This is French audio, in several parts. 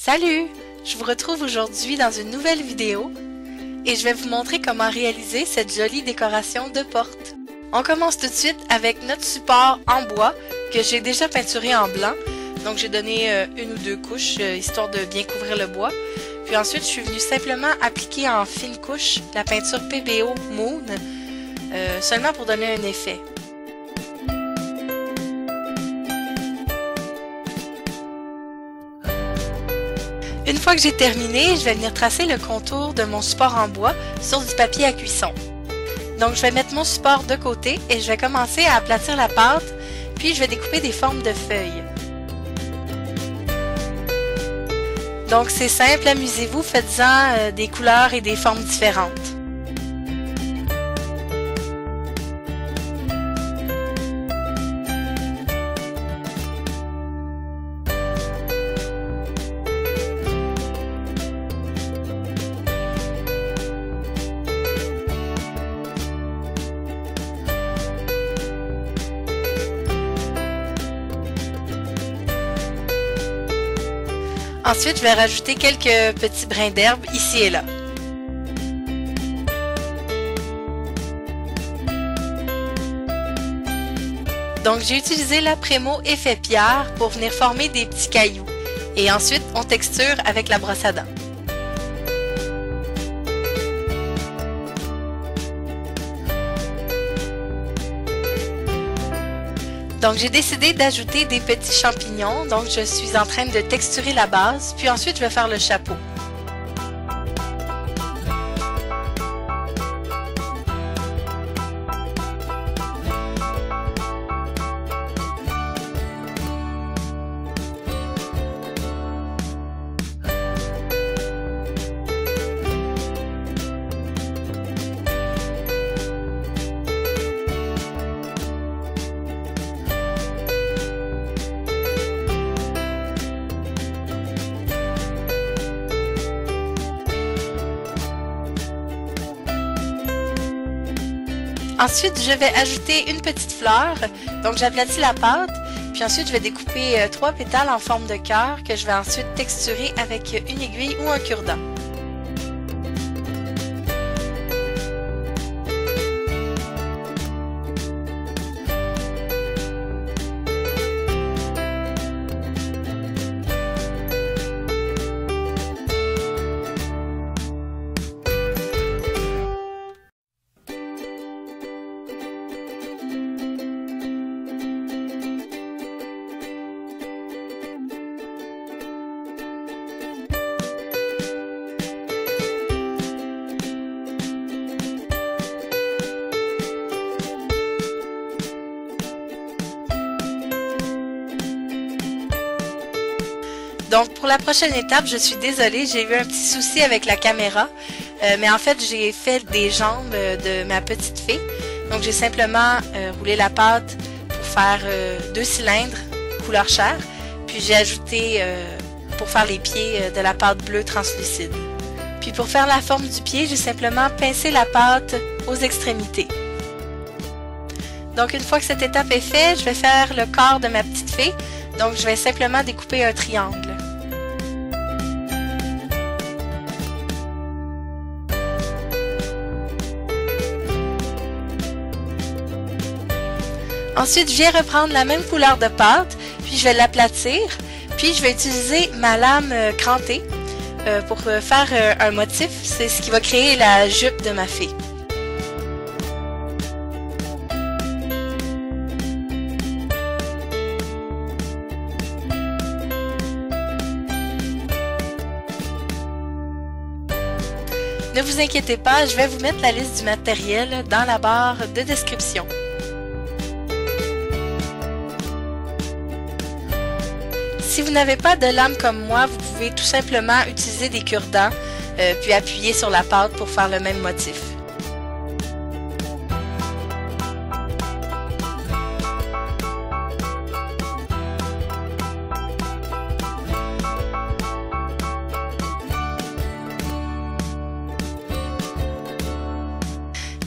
Salut! Je vous retrouve aujourd'hui dans une nouvelle vidéo et je vais vous montrer comment réaliser cette jolie décoration de porte. On commence tout de suite avec notre support en bois que j'ai déjà peinturé en blanc. Donc j'ai donné une ou deux couches histoire de bien couvrir le bois. Puis ensuite je suis venue simplement appliquer en fine couche la peinture PBO Moon seulement pour donner un effet. Une fois que j'ai terminé, je vais venir tracer le contour de mon support en bois sur du papier à cuisson. Donc je vais mettre mon support de côté et je vais commencer à aplatir la pâte, puis je vais découper des formes de feuilles. Donc c'est simple, amusez-vous, faites-en des couleurs et des formes différentes. Ensuite, je vais rajouter quelques petits brins d'herbe ici et là. Donc, j'ai utilisé la Prémo Effet Pierre pour venir former des petits cailloux. Et ensuite, on texture avec la brosse à dents. Donc j'ai décidé d'ajouter des petits champignons, donc je suis en train de texturer la base, puis ensuite je vais faire le chapeau. Ensuite, je vais ajouter une petite fleur. Donc, j'aplatis la pâte. Puis ensuite, je vais découper 3 pétales en forme de cœur que je vais ensuite texturer avec une aiguille ou un cure-dent. Donc pour la prochaine étape, je suis désolée, j'ai eu un petit souci avec la caméra, mais en fait j'ai fait des jambes de ma petite fée. Donc j'ai simplement roulé la pâte pour faire 2 cylindres couleur chair, puis j'ai ajouté pour faire les pieds de la pâte bleue translucide. Puis pour faire la forme du pied, j'ai simplement pincé la pâte aux extrémités. Donc une fois que cette étape est faite, je vais faire le corps de ma petite fée. Donc je vais simplement découper un triangle. Ensuite, je viens reprendre la même couleur de pâte, puis je vais l'aplatir, puis je vais utiliser ma lame crantée pour faire un motif. C'est ce qui va créer la jupe de ma fée. Ne vous inquiétez pas, je vais vous mettre la liste du matériel dans la barre de description. Si vous n'avez pas de lame comme moi, vous pouvez tout simplement utiliser des cure-dents puis appuyer sur la pâte pour faire le même motif.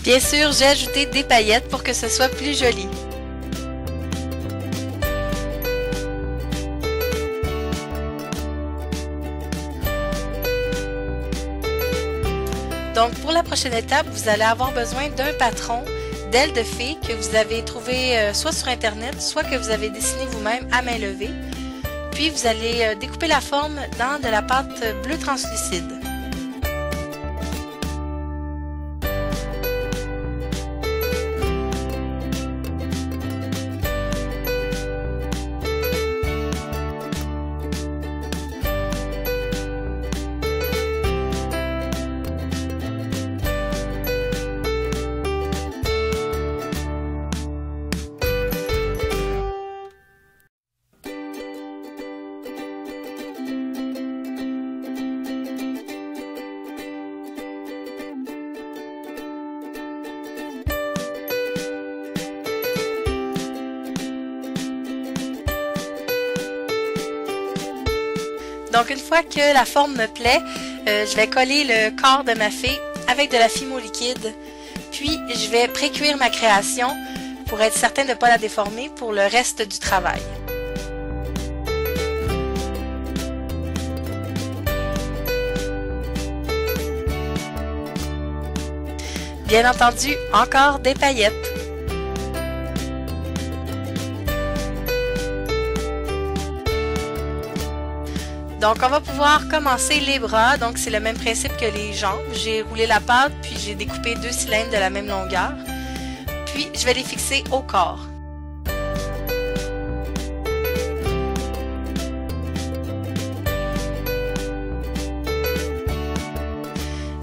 Bien sûr, j'ai ajouté des paillettes pour que ce soit plus joli. Donc pour la prochaine étape, vous allez avoir besoin d'un patron d'ailes de fée que vous avez trouvé soit sur internet, soit que vous avez dessiné vous-même à main levée. Puis vous allez découper la forme dans de la pâte bleue translucide. Donc une fois que la forme me plaît, je vais coller le corps de ma fée avec de la Fimo liquide. Puis je vais pré-cuire ma création pour être certain de ne pas la déformer pour le reste du travail. Bien entendu, encore des paillettes. Donc on va pouvoir commencer les bras, donc c'est le même principe que les jambes. J'ai roulé la pâte, puis j'ai découpé 2 cylindres de la même longueur. Puis je vais les fixer au corps.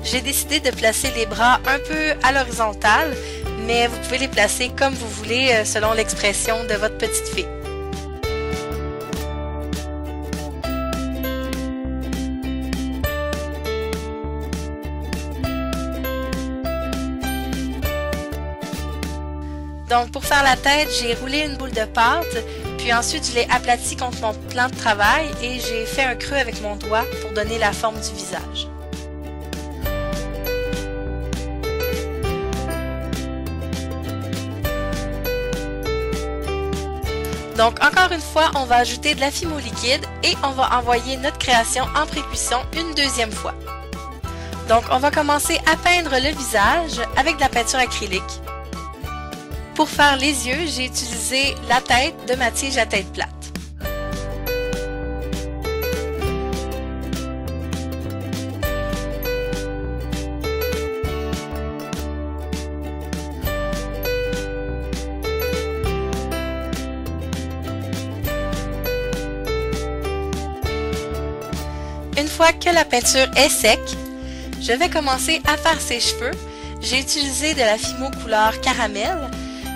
J'ai décidé de placer les bras un peu à l'horizontale, mais vous pouvez les placer comme vous voulez selon l'expression de votre petite fée. Donc pour faire la tête, j'ai roulé une boule de pâte, puis ensuite je l'ai aplatie contre mon plan de travail et j'ai fait un creux avec mon doigt pour donner la forme du visage. Donc encore une fois, on va ajouter de la Fimo liquide et on va envoyer notre création en pré-cuisson une deuxième fois. Donc on va commencer à peindre le visage avec de la peinture acrylique. Pour faire les yeux, j'ai utilisé la tête de ma tige à tête plate. Une fois que la peinture est sec, je vais commencer à faire ses cheveux. J'ai utilisé de la Fimo couleur caramel.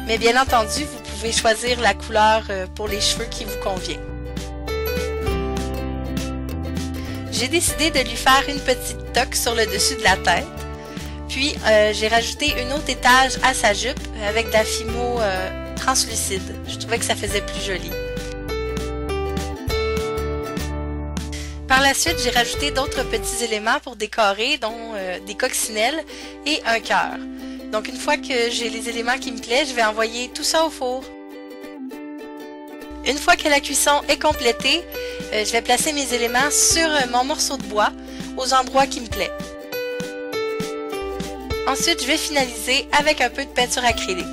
Mais bien entendu, vous pouvez choisir la couleur pour les cheveux qui vous convient. J'ai décidé de lui faire une petite toque sur le dessus de la tête. Puis j'ai rajouté une autre étage à sa jupe avec de la Fimo translucide. Je trouvais que ça faisait plus joli. Par la suite, j'ai rajouté d'autres petits éléments pour décorer, dont des coccinelles et un cœur. Donc une fois que j'ai les éléments qui me plaisent, je vais envoyer tout ça au four. Une fois que la cuisson est complétée, je vais placer mes éléments sur mon morceau de bois aux endroits qui me plaisent. Ensuite, je vais finaliser avec un peu de peinture acrylique.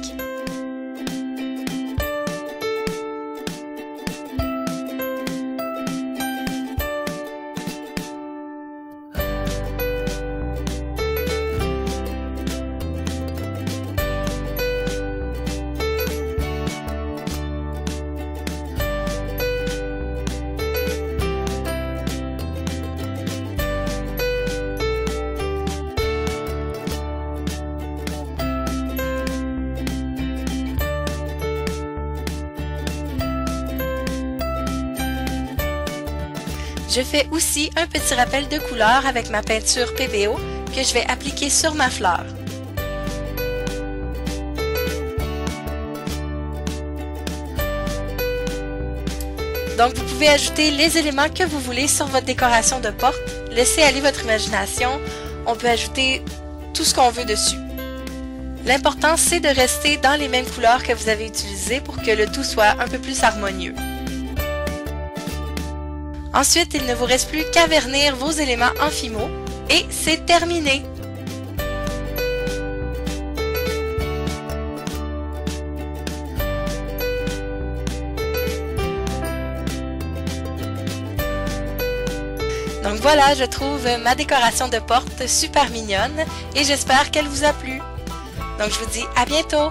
Je fais aussi un petit rappel de couleur avec ma peinture PBO que je vais appliquer sur ma fleur. Donc vous pouvez ajouter les éléments que vous voulez sur votre décoration de porte, laissez aller votre imagination, on peut ajouter tout ce qu'on veut dessus. L'important c'est de rester dans les mêmes couleurs que vous avez utilisées pour que le tout soit un peu plus harmonieux. Ensuite, il ne vous reste plus qu'à vernir vos éléments en Fimo et c'est terminé! Donc voilà, je trouve ma décoration de porte super mignonne et j'espère qu'elle vous a plu. Donc je vous dis à bientôt!